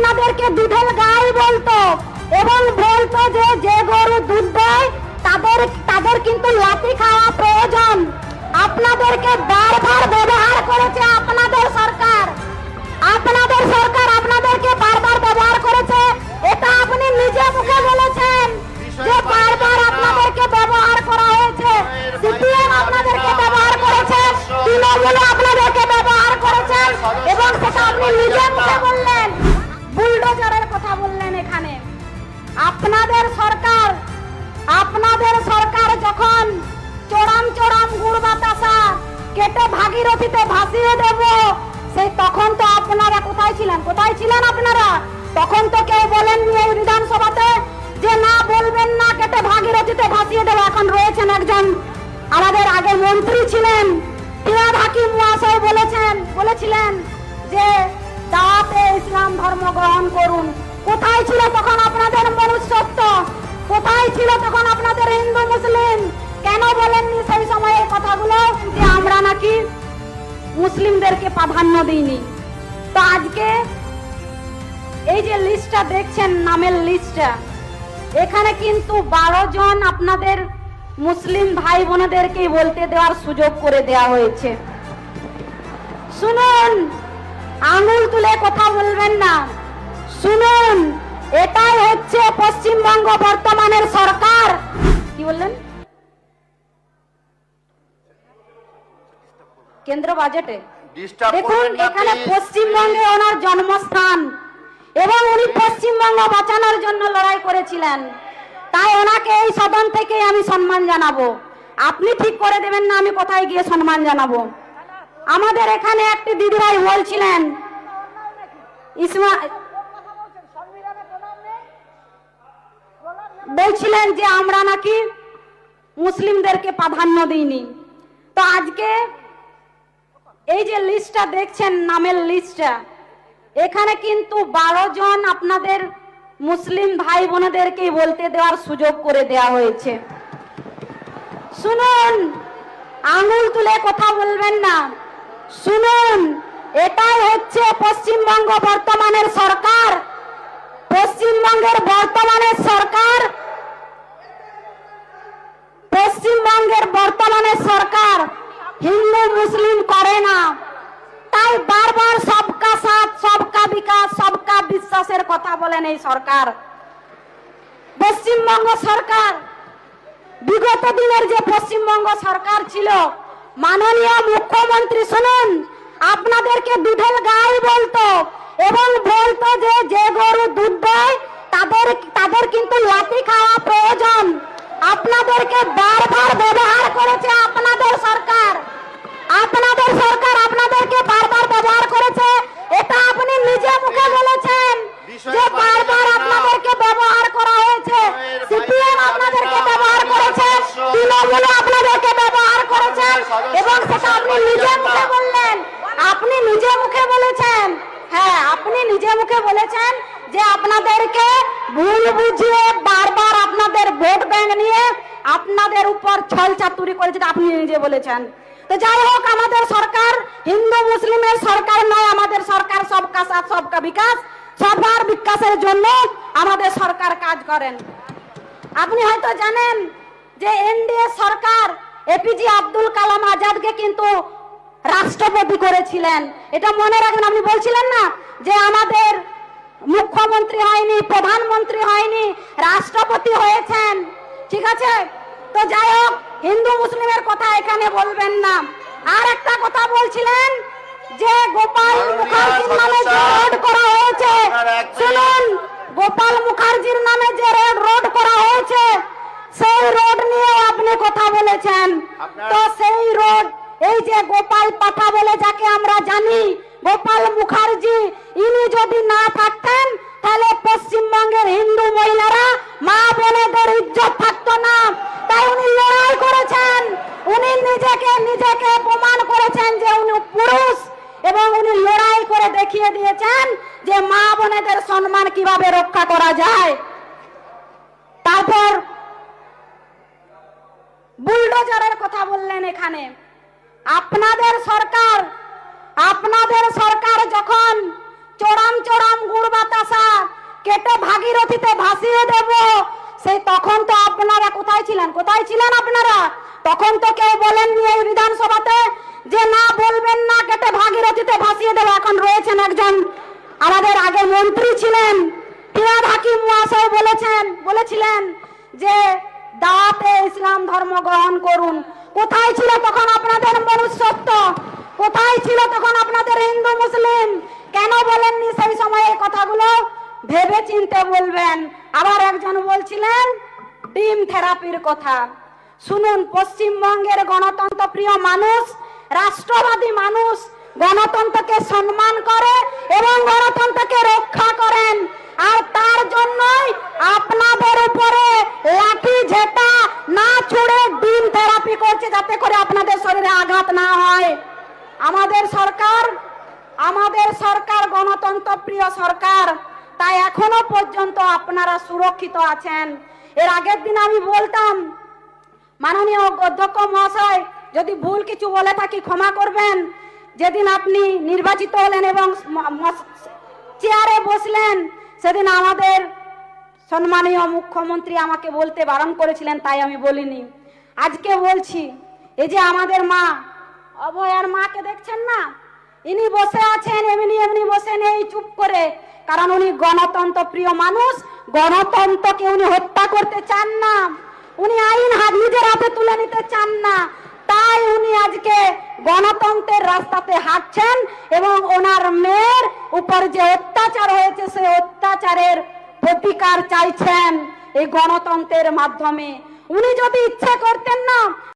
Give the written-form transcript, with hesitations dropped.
আপনাদেরকে দুধের গাই বলতো এবং বলতো যে যে গরু দুধ দেয় তাদের কিন্তু লাঠি খাওয়া প্রয়োজন। আপনাদেরকে বারবার ব্যবহার করেছে আপনাদের সরকার আপনাদেরকে বারবার ব্যবহার করেছে। এটা আপনি নিজে মুখে বলেছেন যে বারবার আপনাদেরকে ব্যবহার করা হয়েছে। সিপিএম আপনাদেরকে ব্যবহার করেছে, তৃণমূল আপনাদেরকে ব্যবহার করেছেন এবং সেটা আপনি নিজে মুখে বললেন। বুলডোজারের কথা বললেন এখানে। আপনাদের সরকার যখন চোরাম গুড় বাতাসা কেটে ভাগীরথীতে ভাসিয়ে দেব, সেই তখন তো আপনারা কোথায় ছিলেন আপনারা? তখন তো কেউ বলেননি এই বিধানসভাতে যে না বলবেন না, কেটে ভাগীরথীতে ভাসিয়ে দেব। এখন রয়েছেন একজন আমাদের আগে মন্ত্রী ছিলেন ফিরহাদ হাকিম মহাশয় বলেছিলেন যে দাওয়াতে ইসলাম ধর্ম গ্রহণ করুন। কোথায় ছিল তখন আপনাদের মনুষ্যত্ব? কোথায় ছিল তখন আপনাদের হিন্দু মুসলিম? কেন বলেননি সেই সময়ে কথাগুলো যে আমরা নাকি মুসলিমদেরকে প্রাধান্য দিইনি? তো আজকে এই যে লিস্টটা দেখছেন, নামের লিস্টটা, এখানে কিন্তু 12 জন আপনাদের মুসলিম ভাই বোনেদেরকে বলতে দেওয়ার সুযোগ করে দেওয়া হয়েছে। শুনুন, আঙুল তুলে কথা বলবেন না, শুনুন। এটাই হচ্ছে পশ্চিমবঙ্গ বর্তমানের সরকার। কি বললেন? কেন্দ্র বাজেটে দেখুন, এখানে পশ্চিমবঙ্গে ওনার জন্মস্থান এবং উনি পশ্চিমবঙ্গ বাঁচানোর জন্য লড়াই করেছিলেন। তাই ওনাকে এই সদন থেকে আমি সম্মান জানাবো। আপনি ঠিক করে দেবেন না আমি কোথায় গিয়ে সম্মান জানাবো। আমাদের এখানে একটি দিদিভাই বলছিলেন যে আমরা নাকি মুসলিমদেরকে প্রাধান্য দিইনি। তো আজকে এই যে লিস্টটা দেখছেন, নামের লিস্টটা, এখানে কিন্তু 12 জন আপনাদের মুসলিম ভাই বোনেদেরকে বলতে দেওয়ার সুযোগ করে দেওয়া হয়েছে। শুনুন, আঙুল তুলে কথা বলবেন না, শুনুন। এটাই হচ্ছে পশ্চিমবঙ্গ বর্তমানের সরকার। পশ্চিমবঙ্গের বর্তমানের সরকার হিন্দু মুসলিম করে না। তাই বারবার সবকা সাথ, সবকা বিকাশ, সবকা বিশ্বাসের কথা বলেন এই সরকার। পশ্চিমবঙ্গ সরকার, বিগত দিনের যে পশ্চিমবঙ্গ সরকার ছিল, মাননীয় মুখ্যমন্ত্রী শুনুন, আপনাদেরকে দুধের গাই বলতো এবং বলতো যে যে গরু দুধ দেয় তাদের কিন্তু লাঠি খাওয়া প্রয়োজন। আপনাদেরকে বারবার ব্যবহার করেছে আপনাদের সরকার আপনাদেরকে বারবার ব্যবহার করেছে। এটা আপনি নিজে মুখে বলেছেন যে বারবার আপনাদেরকে ব্যবহার করা হয়েছে। সিপিএম আপনাদেরকে ব্যবহার করেছে, তৃণমূল আপনাদেরকে ব্যবহার করেছে এবং সেটা আপনি নিজে মুখে বললেন। আপনি নিজে মুখে বলেছেন, হ্যাঁ, আপনি নিজে মুখে বলেছেন যে আপনাদেরকে ভুল বুঝিয়ে বারবার আপনাদের ভোট ব্যাংক নিয়ে আপনাদের উপর ছল চাতুরি করেছে, আপনি নিজে বলেছেন। তো যাই হোক, আমাদের সরকার হিন্দু মুসলিমের সরকার নয়, আমাদের সরকার সবকা সাথ সবকা বিকাশ, সবার বিকাশের জন্য আমাদের সরকার কাজ করেন। আপনি হয়তো জানেন যে এনডিএ সরকার এপিজে আব্দুল কালাম আজাদকে কিন্তু রাষ্ট্রপতি করেছিলেন। এটা মনে রাখবেন। আপনি বলছিলেন না যে আমাদের মুখ্যমন্ত্রী হয়নি, প্রধানমন্ত্রী হয়নি, রাষ্ট্রপতি হয়েছেন, ঠিক আছে? তো যাই হোক, হিন্দু মুসলিমের কথা এখানে বলবেন না। আর একটা কথা বলছিলেন যে গোপাল মুখার্জির নামে যে রোড করা হয়েছে, শুনুন, গোপাল মুখার্জির নামে যে রোড করা হয়েছে, সেই রোড নিয়ে আপনি কথা বলেছেন। তো সেই রোড, এই যে গোপাল পাঠা বলে যাকে আমরা জানি, গোপাল মুখার্জি, ইনি যদি না থাকতেন তাহলে পশ্চিমবঙ্গের হিন্দু মহিলারা, মা বোনেদের ইজ্জত থাকতো না। তাই উনি লড়াই করেছেন, উনি নিজেকে প্রমাণ করেছেন যে উনি পুরুষ এবং উনি লড়াই করে দেখিয়ে দিয়েছেন যে মা বোনেদের সম্মান কিভাবে রক্ষা করা যায়। তারপর বুলডোজারের কথা বললেন এখানে। আপনাদের সরকার যখন চোরাম গুড় বাতাসা ভাগীরথীতে ভাসিয়ে দেব, সেই তখন তো আপনারা কোথায় ছিলেন? কোথায় ছিলেন আপনারা? তখন তো কেউ বলেননি এই বিধানসভাতে যে না, বলবেন না, কেটে ভাগীরথীতে ভাসিয়ে দেব। এখন রয়েছেন একজন আমাদের আগে মন্ত্রী ছিলেন ফিরহাদ হাকিম মহাশয় বলেছিলেন যে দাওয়াতে ইসলাম ধর্ম গ্রহণ করুন। কোথায় ছিল তখন আপনাদের মনুষ্যত্ব? কোথায় ছিল তখন আপনাদের হিন্দু মুসলিম? কেন বলেননি সেই সময় এই কথাগুলো? ভেবে চিনতে বলবেন। আবার একজন বলছিলেন ডিম থেরাপির কথা। শুনুন, পশ্চিমবঙ্গের গণতন্ত্র প্রিয় মানুষ, রাষ্ট্রবাদী মানুষ গণতন্ত্রকে সম্মান করে এবং গণতন্ত্রকে রক্ষা করেন। আর তার জন্যই আপনাদের উপরে লাঠি ঝেঁটা না ছুড়ে ডিম থেরাপি করছে, যাতে করে আপনাদের শরীরে আঘাত না হয়। আমাদের সরকার গণতন্ত্র প্রিয় সরকার, তাই এখনো পর্যন্ত আপনারা সুরক্ষিত আছেন। এর আগের দিন আমি বলতাম, মাননীয় অধ্যক্ষ মহাশয়, যদি ভুল কিছু বলে থাকি ক্ষমা করবেন। যেদিন আপনি নির্বাচিত হলেন এবং চেয়ারে বসলেন, সেদিন আমাদের সম্মানীয় মুখ্যমন্ত্রী আমাকে বলতে বারণ করেছিলেন, তাই আমি বলিনি। আজকে বলছি, এই যে আমাদের মা অভয়ার মাকে দেখছেন না, ইনি বসে আছেন, এমনি বসে নেই চুপ করে, কারণ উনি গণতন্ত্র প্রিয় মানুষ। গণতন্ত্রকে উনি হত্যা করতে চান না, উনি আইন নিজের হাতে তুলে নিতে চান না। তাই উনি আজকে গণতন্ত্রের রাস্তাতে হাঁটছেন এবং ওনার মেয়ের উপর যে অত্যাচার হয়েছে সেই অত্যাচারের প্রতিকার চাইছেন এই গণতন্ত্রের মাধ্যমে। উনি যদি ইচ্ছে করতেন না,